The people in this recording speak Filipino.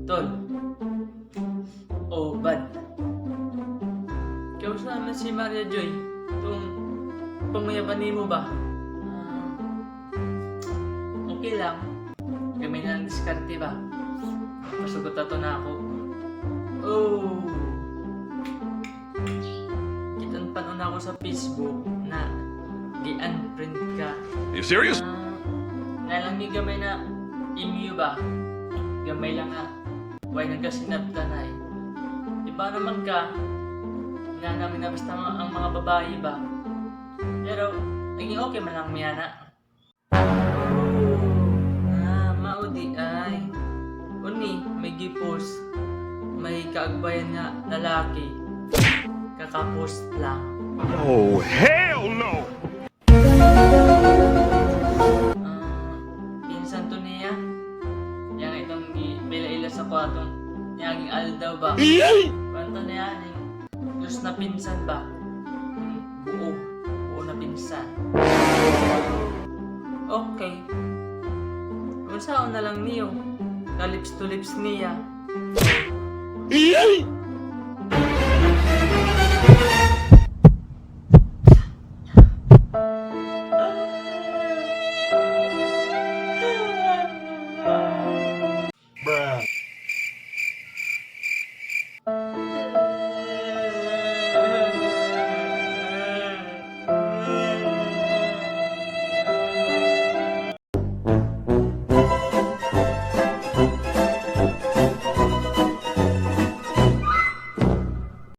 Tol. Oh, bad. Kamusta naman si Maria Joy? Itong pamayaban mo ba? Okay lang. Kami na lang diskarte ba? Pasugot ato na ako. Oh! Kitang panon ako sa Facebook na di-unfriend ka. Are you serious? Nalang gamay na email ba? Gamay lang nga. Why nagkasinabta na eh. Iba naman ka. Nga namin na basta ang mga babae ba? Pero, naging okay man lang miyana. Maudi ay. Uni, may gipos. May kaagbayan nga lalaki. Kakapost lang. Oh, hell no! Pinsan to niya. Yang itong bila-ila sa kwartong niyaging aldaw ba? Kwanto niya ni Diyos na pinsan ba? Buo na pinsan. Okay. Kung saan na lang niyo, ka lips to lips niya.